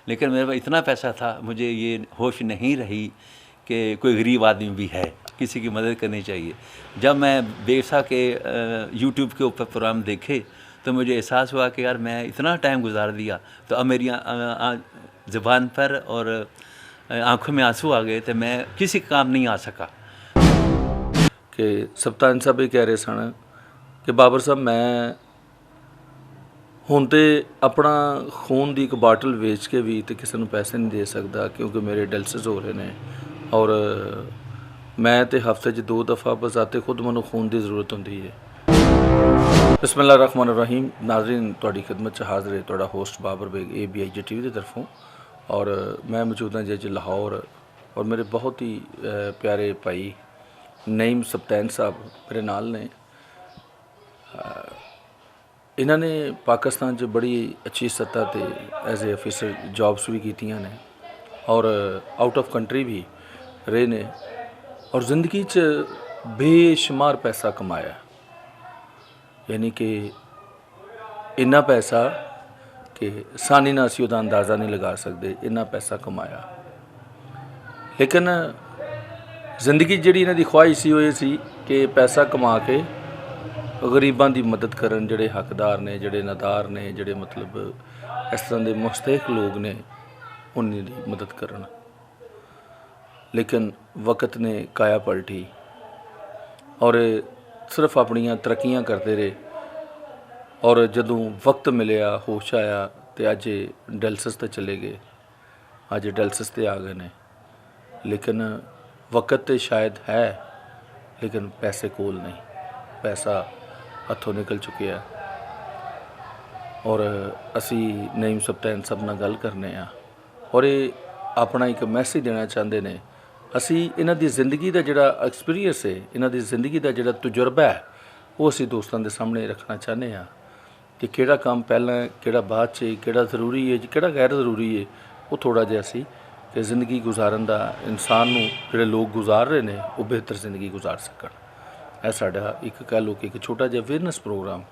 लेकिन मेरे पास इतना पैसा था, मुझे ये होश नहीं रही कि कोई गरीब आदमी भी है, किसी की मदद करनी चाहिए। जब मैं बेवसा के यूट्यूब के ऊपर प्रोग्राम देखे तो मुझे एहसास हुआ कि यार मैं इतना टाइम गुजार दिया, तो अब मेरी ज़ुबान पर और आंखों में आंसू आ गए, तो मैं किसी काम नहीं आ सका। कि सप्तान साहब ये कह रहे सन कि बाबर साहब मैं ਹੁਣ तो अपना खून की एक बाटल वेच के भी तो किसी को पैसे नहीं दे सकता क्योंकि मेरे डायलिसिस हो रहे हैं और मैं तो हफ्ते 2 दफ़ा बजाते खुद मैं खून की ज़रूरत होती है। बिस्मिल्लाहिर्रहमानिर्रहीम। नाज़रीन तुहाडी खिदमत च हाज़र है तुहाडा host Babar Beg ABIJ TV की तरफों और मैं मौजूद हाँ जी लाहौर और मेरे बहुत ही प्यारे भाई नईम सप्तान साहब मेरे नाल ने। इन्होंने पाकिस्तान च बड़ी अच्छी सतह पर एज ए ऑफिसर जॉब्स भी की ने और आउट ऑफ कंट्री भी रहे ने और ज़िंदगी च बेशुमार पैसा कमाया, यानी कि इन्ना पैसा कि आसानी ना असी उसका अंदाज़ा नहीं लगा सकते, इन्ना पैसा कमाया। लेकिन जिंदगी जी इन्हों की ख्वाहिश सी वो ये सी कि पैसा कमा के गरीबां की मदद करन, जिहड़े हकदार ने, जिहड़े नादार ने, जिहड़े मतलब इस तरह के मुस्तहिक लोग ने, उन्हीं मदद करन। लेकिन वक्त ने काया पलटी और सिर्फ अपनियां तरक्कियां करते रहे और जदों वक्त मिलया, होश आया तो अज डायलिसिस ते चले गए, अज डायलिसिस ते आ गए ने। लेकिन वक्त तो शायद है लेकिन पैसे कोल नहीं, पैसा हथों निकल चुके हैं। और असी नईम सप्तान सब नाल गल करने और ये अपना एक मैसेज देना चाहते हैं। असी इन्हां दी ज़िंदगी का जिहड़ा एक्सपीरियंस है, इन्हां दी ज़िंदगी का जिहड़ा तजुर्बा है वो असी दोस्तों के सामने रखना चाहते हैं कि किहड़ा काम पहला है, किहड़ा बाद च, किहड़ा जरूरी है, किहड़ा गैर जरूरी है। वो थोड़ा जिहा असी कि जिंदगी गुजारन का इंसान नूं जिहड़े लोग गुजार रहे हैं वो बेहतर जिंदगी गुजार सकन। यह साडा एक कह लो कि एक छोटा जिहा अवेयरनेस प्रोग्राम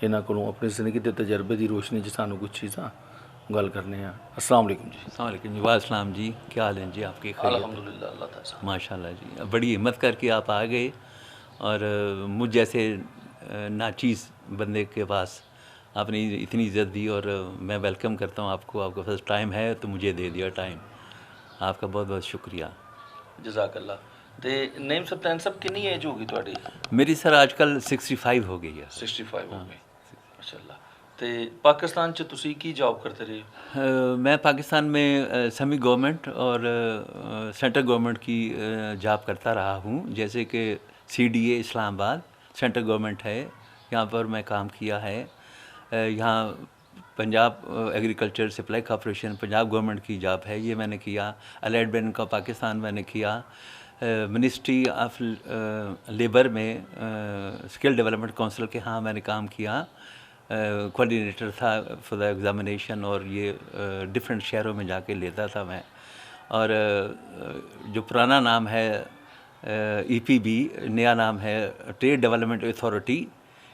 इन्हां कोलों अपनी जिंदगी के तजर्बे की रोशनी च सानूं कुछ चीज़ां गल करने। अस्सलाम वालेकुम जी। अस्सलाम वालेकुम जी। वालेकुम जी, क्या हाल है जी आपके? अल्हम्दुलिल्लाह, अल्लाह ताला माशाल्लाह जी, बड़ी हिम्मत करके आप आ गए और मुझ जैसे नाचीज़ बंदे के पास आपने इतनी इज़्ज़त दी और मैं वेलकम करता हूँ आपको। आपके पास टाइम है तो मुझे दे दिया टाइम, आपका बहुत बहुत शुक्रिया। जज़ाकल्लाह। तो नईम सप्तान साहब कितनी एज होगी तुहाडी? मेरी सर आजकल 65 हो गई है। 65 हो गई, माशाल्लाह। तो पाकिस्तान च तुसी की जॉब करते रहे? मैं पाकिस्तान में सेमी गवर्नमेंट और सेंट्रल गवर्नमेंट की जॉब करता रहा हूँ। जैसे कि CDA इस्लामाबाद सेंट्रल गवर्नमेंट है, यहाँ पर मैं काम किया है। यहाँ Punjab agriculture supply corporation Punjab government की जॉब है, ये मैंने किया। अलाइड बैंक ऑफ पाकिस्तान मैंने किया। मिनिस्ट्री ऑफ लेबर में स्किल डेवलपमेंट काउंसिल के यहाँ मैंने काम किया, कोऑर्डिनेटर था फॉर द एग्ज़ामिनेशन और ये डिफरेंट शहरों में जाके लेता था मैं। और जो पुराना नाम है EPB, नया नाम है ट्रेड डेवलपमेंट अथॉरिटी।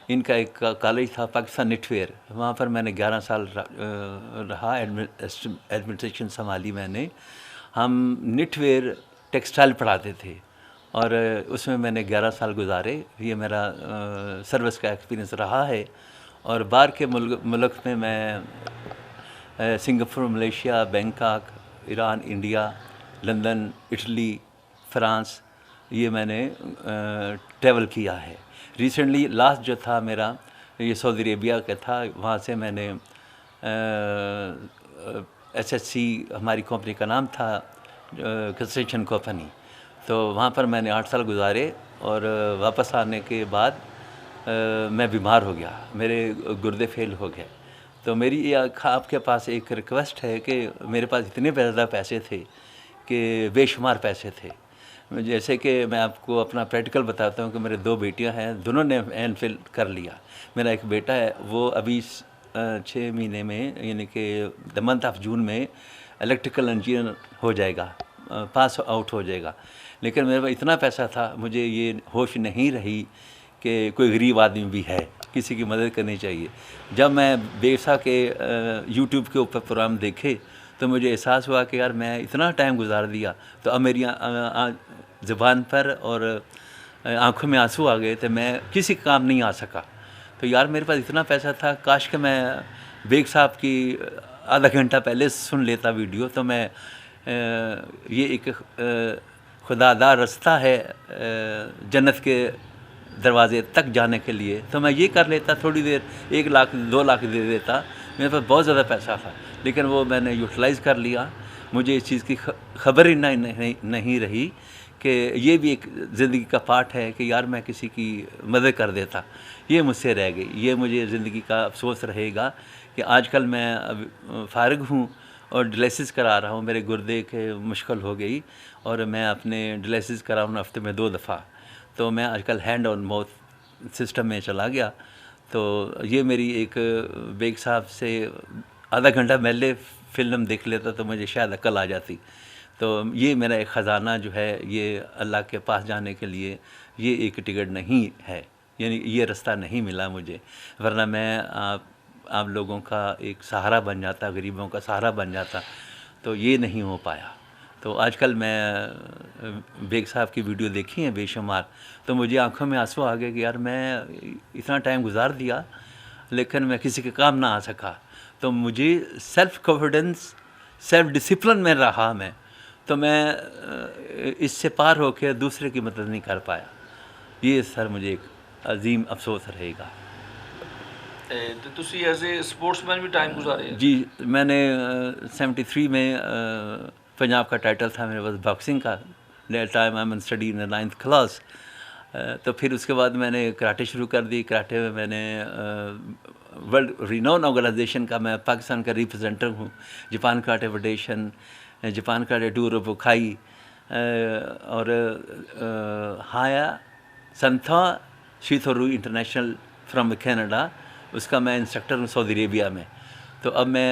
इनका एक कॉलेज था पाकिस्तान निटवेयर, वहाँ पर मैंने 11 साल रहा, एडमिनिस्ट्रेशन संभाली मैंने। हम निटवेयर टेक्सटाइल पढ़ाते थे और उसमें मैंने 11 साल गुजारे। ये मेरा सर्विस का एक्सपीरियंस रहा है। और बाहर के मुल्क में मैं Singapore, Malaysia, Bangkok, Iran, India, London, Italy, France, ये मैंने ट्रैवल किया है। रिसेंटली लास्ट जो था मेरा ये सऊदी अरेबिया का था, वहाँ से मैंने SSC हमारी कंपनी का नाम था कंस्ट्रक्शन कंपनी, तो वहाँ पर मैंने 8 साल गुजारे। और वापस आने के बाद मैं बीमार हो गया, मेरे गुर्दे फेल हो गए। तो मेरी आपके पास एक रिक्वेस्ट है कि मेरे पास इतने ज़्यादा पैसे थे कि बेशुमार पैसे थे। जैसे कि मैं आपको अपना प्रैक्टिकल बताता हूँ कि मेरे 2 बेटियाँ हैं, दोनों ने MPhil कर लिया। मेरा एक बेटा है वो अभी 6 महीने में यानी कि द मंथ ऑफ जून में इलेक्ट्रिकल इंजीनियर हो जाएगा, पास आउट हो जाएगा। लेकिन मेरे पास इतना पैसा था, मुझे ये होश नहीं रही कि कोई गरीब आदमी भी है, किसी की मदद करनी चाहिए। जब मैं बेवसा के यूट्यूब के ऊपर प्रोग्राम देखे तो मुझे एहसास हुआ कि यार मैं इतना टाइम गुजार दिया, तो अब मेरी ज़ुबान पर और आंखों में आंसू आ गए थे, मैं किसी काम नहीं आ सका। तो यार मेरे पास इतना पैसा था, काश कि मैं बेग साहब की आधा घंटा पहले सुन लेता वीडियो, तो मैं ये एक खुदादार रास्ता है जन्नत के दरवाज़े तक जाने के लिए, तो मैं ये कर लेता, थोड़ी देर 1 लाख 2 लाख दे देता। मेरे पास बहुत ज़्यादा पैसा था, लेकिन वो मैंने यूटिलाइज़ कर लिया। मुझे इस चीज़ की खबर ही नहीं रही कि ये भी एक ज़िंदगी का पार्ट है कि यार मैं किसी की मदद कर देता। ये मुझसे रह गई, ये मुझे ज़िंदगी का अफसोस रहेगा कि आजकल मैं अब फ़ारिग हूँ और डायलिसिस करा रहा हूँ। मेरे गुर्दे के मुश्किल हो गई और मैं अपने डायलिसिस करा हूँ हफ्ते में 2 दफ़ा। तो मैं आजकल हैंड ऑन माउथ सिस्टम में चला गया। तो ये मेरी एक बेग साहब से आधा घंटा पहले फ़िल्म देख लेता तो मुझे शायद अक्ल आ जाती। तो ये मेरा एक ख़जाना जो है, ये अल्लाह के पास जाने के लिए ये एक टिकट नहीं है, यानी ये रास्ता नहीं मिला मुझे, वरना मैं आप लोगों का एक सहारा बन जाता, गरीबों का सहारा बन जाता। तो ये नहीं हो पाया। तो आजकल मैं बेग साहब की वीडियो देखी है बेशुमार, तो मुझे आंखों में आंसू आ गए कि यार मैं इतना टाइम गुजार दिया लेकिन मैं किसी के काम ना आ सका। तो मुझे सेल्फ़ कॉन्फिडेंस, सेल्फ़ डिसिप्लिन में रहा मैं, तो मैं इससे पार होकर दूसरे की मदद नहीं कर पाया। ये सर मुझे एक अजीम अफसोस रहेगा। तो तुसी एज ए स्पोर्ट्समैन भी टाइम गुजारे? जी, मैंने 73 में पंजाब का टाइटल था मेरे पास बॉक्सिंग का। That time I am study in 9th class. तो फिर उसके बाद मैंने कराटे शुरू कर दी। कराटे में मैंने वर्ल्ड रिनोन ऑर्गेनाइजेशन का, मैं पाकिस्तान का रिप्रेजेंटेटिव हूँ, Japan karate federation, Japan karate tour of ओखाई और हाया संथा शीथोरू इंटरनेशनल फ्रॉम कनाडा, उसका मैं इंस्ट्रक्टर हूँ सऊदी अरेबिया में। तो अब मैं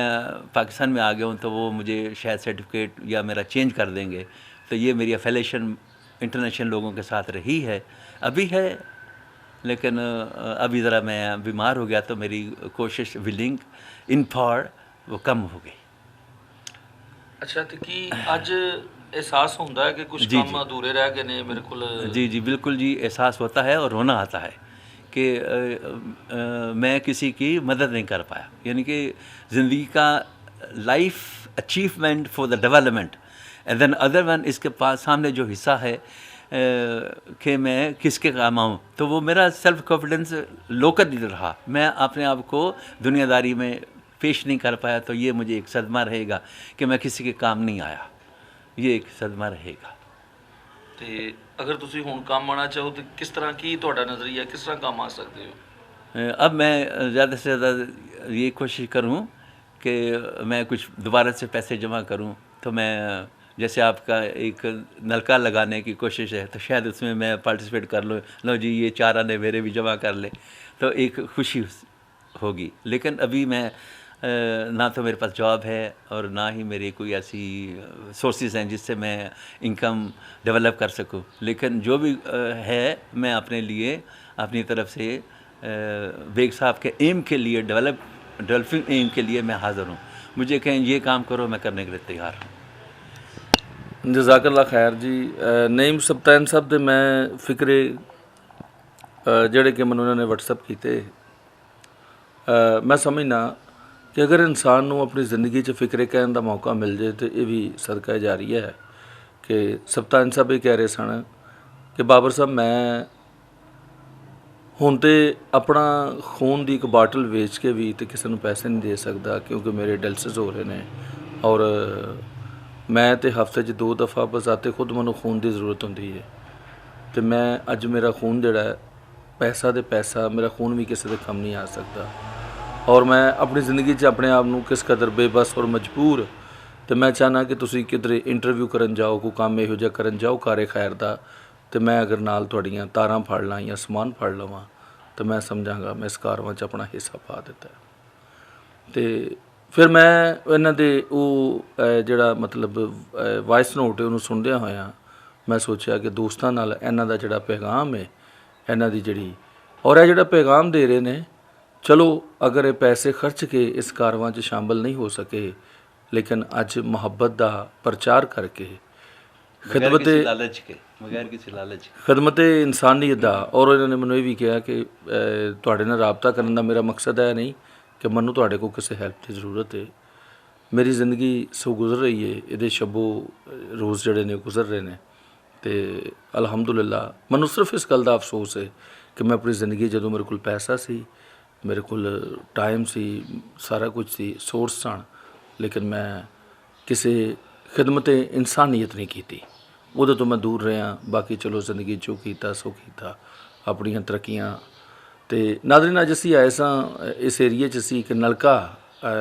पाकिस्तान में आ गया हूँ, तो वो मुझे शायद सर्टिफिकेट या मेरा चेंज कर देंगे। तो ये मेरी एफिलिएशन इंटरनेशनल लोगों के साथ रही है, अभी है, लेकिन अभी ज़रा मैं बीमार हो गया तो मेरी कोशिश विलिंग इन फॉर वो कम हो गई। अच्छा, तो कि अज एहसास होता है कि कुछ जी, काम अधूरे रह गए ने मेरे को? जी जी बिल्कुल जी, एहसास होता है और रोना आता है कि मैं किसी की मदद नहीं कर पाया। यानी कि ज़िंदगी का life achievement for the development and then other one, इसके पास सामने जो हिस्सा है कि मैं किसके काम आऊँ, तो वो मेरा सेल्फ़ कॉन्फिडेंस लोकल नहीं रहा। मैं अपने आप को दुनियादारी में पेश नहीं कर पाया, तो ये मुझे एक सदमा रहेगा कि मैं किसी के काम नहीं आया। ये एक सदमा रहेगा। तो अगर तुसी हुण काम आना चाहो तो किस तरह की तुहाडा नज़रिया, किस तरह काम आ सकते हो? अब मैं ज़्यादा से ज़्यादा ये कोशिश करूँ कि मैं कुछ दोबारा से पैसे जमा करूँ। तो मैं जैसे आपका एक नलका लगाने की कोशिश है, तो शायद उसमें मैं पार्टिसिपेट कर लूँ, लो जी ये 4 आने मेरे भी जमा कर ले, तो एक खुशी होगी। लेकिन अभी मैं ना तो मेरे पास जॉब है और ना ही मेरी कोई ऐसी सोर्सेज हैं जिससे मैं इनकम डेवलप कर सकूं। लेकिन जो भी है, मैं अपने लिए अपनी तरफ से बेग साहब के एम के लिए, डेवलपिंग एम के लिए मैं हाज़िर हूँ। मुझे कहें ये काम करो, मैं करने के लिए तैयार हूँ। जज़ाकल्लाह खैर जी। नईम सब्तान साहब दे मैं फिक्रे जेड़े कि मैनूं उन्होंने व्हाट्सअप किए, मैं समझना कि अगर इंसान नूं अपनी ज़िंदगी च फिक्रे कहने का मौका मिल जाए तो ये भी सदका जारी है। कि सब्तान साहब ये कह रहे सन कि बाबर साहब मैं हुण तो अपना खून की एक बाटल वेच के भी तो किसी को पैसे नहीं दे सकता, क्योंकि मेरे डायलिसिस हो रहे हैं और मैं तो हफ्ते 2 दफ़ा बजाते खुद मैं खून की जरूरत होती है। तो मैं अज मेरा खून जोड़ा पैसा तो पैसा, मेरा खून भी किसी के कम नहीं आ सकता। और मैं अपनी ज़िंदगी अपने आप को किस कदर बेबस और मजबूर, तो मैं चाहना कि तुसी किधरे इंटरव्यू करन जाओ, कोई काम इहो जिहा करन जाओ कारे खैर दा, तो मैं अगर नाल तुहाड़ियां तारां फड़ ਲਾਂ या समान फड़ लवां तो मैं समझांगा मैं इस कारवां च अपना हिस्सा पा दिता। तो फिर मैं इन्हां दे वो जिहड़ा मतलब वॉइस नोट है उन्होंने सुनदियां होया मैं सोचा कि दोस्तां नाल इन्हां दा जिहड़ा पैगाम है, इन्हां दी जिहड़ी और यह जिहड़ा पैगाम दे रहे ने, चलो अगर ये पैसे खर्च के इस कारवां च शामिल नहीं हो सके, लेकिन अज मुहब्बत का प्रचार करके बगैर किसी लालच के, बगैर किसी लालच के। खिदमत इंसानीयत का, और इन्होंने मैंने ये भी कहा कि तुहाडे नाल राबता करने का मेरा मकसद है नहीं कि मैनू तुहाडे को किसी हैल्प की ज़रूरत है। मेरी ज़िंदगी सो गुजर रही है, ये शबो रोज़ जड़े ने गुजर रहे हैं, तो अलहमदुलिल्ला मैनू सिर्फ इस गल का अफसोस है कि मैं अपनी ज़िंदगी जो मेरे को पैसा सी, मेरे को टाइम सी, सारा कुछ सी, सोर्स सन, लेकिन मैं किसी खिदमत इंसानीयत नहीं की, उहदे तो मैं दूर रहा। बाकी चलो ज़िंदगी जो किया सो किया, अपनियां तरक्कियां। तो नाज़रीन अज असीं आए सां इस एरिए च असीं एक नलका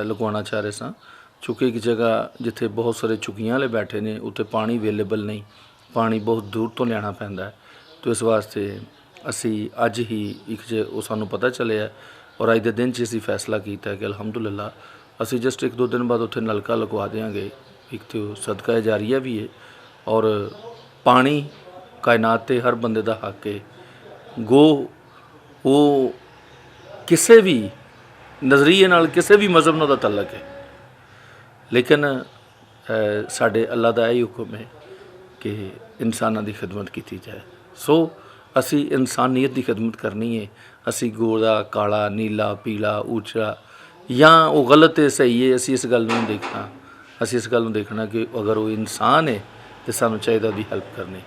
लगवाना चाह रहे सां, चूँकि एक जगह जिथे बहुत सारे चुकियां वाले बैठे ने उत्थे पानी अवेलेबल नहीं, पानी बहुत दूर तो लियाना पैंदा है। तो इस वास्ते असी अज ही एक सानू पता चलिया और अज के दिन च असी फैसला किया कि अलहमदुलिल्ला असी जस्ट 1-2 दिन बाद उत्थे नलका लगवा देंगे। एक तो सदका जारिया भी है और पानी कायनात ते हर बंदे का हक है। गो वो किसी भी नज़रिए नाल किसी भी मज़हब नाल तल्लक है, लेकिन साडे अल्लाह का यही हुक्म है कि इंसानां की खिदमत की जाए। सो असी इंसानीयत की खिदमत करनी है। असी गोरा काला नीला पीला ऊंचा या वो गलत है सही है, असी इस गल नूं देखना, असी इस गल नूं देखना कि अगर वो इंसान है तो सानू चाहिए उसकी हैल्प करनी।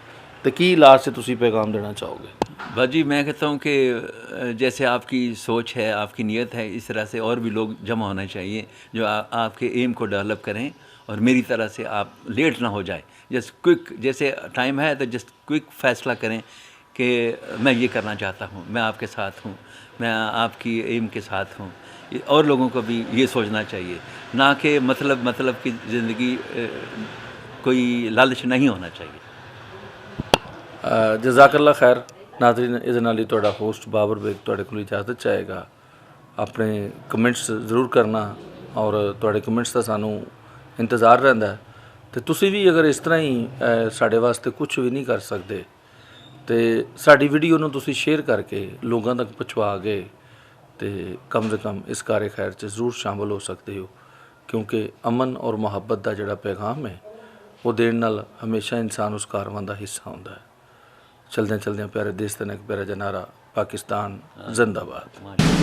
तो की लास्ट से तुसी पैगाम देना चाहोगे? भाजी मैं कहता हूँ कि जैसे आपकी सोच है, आपकी नीयत है, इस तरह से और भी लोग जमा होना चाहिए जो आपके एम को डेवलप करें और मेरी तरह से आप लेट ना हो जाए। जस्ट क्विक, जैसे टाइम है तो जस्ट क्विक फैसला करें कि मैं ये करना चाहता हूँ, मैं आपके साथ हूँ, मैं आपकी एम के साथ हूँ। और लोगों को भी ये सोचना चाहिए, ना कि मतलब की ज़िंदगी, कोई लालच नहीं होना चाहिए। जज़ाकल्ला खैर। नाज़रीन इहदे नाल ही तुहाडा होस्ट बाबर बेग तुहाडे कोल इजाज़त चाहेगा। अपने कमेंट्स ज़रूर करना और तुहाडे कमेंट्स का सानू इंतज़ार रहिंदा है। तो तुसी भी अगर इस तरह ही साडे वास्ते कुछ भी नहीं कर सकते तो साडी वीडियो नूं तुसी शेयर करके लोगों तक पहुँचवा के तो कम से कम इस कार्य खैर च ज़रूर शामिल हो सकते हो, क्योंकि अमन और मुहब्बत का जिहड़ा पैगाम है वो देण नाल हमेशा इंसान उस कारवां का हिस्सा होंदा है। चलदे चलदे प्यारे देश का एक प्यारा जनारा पाकिस्तान जिंदाबाद।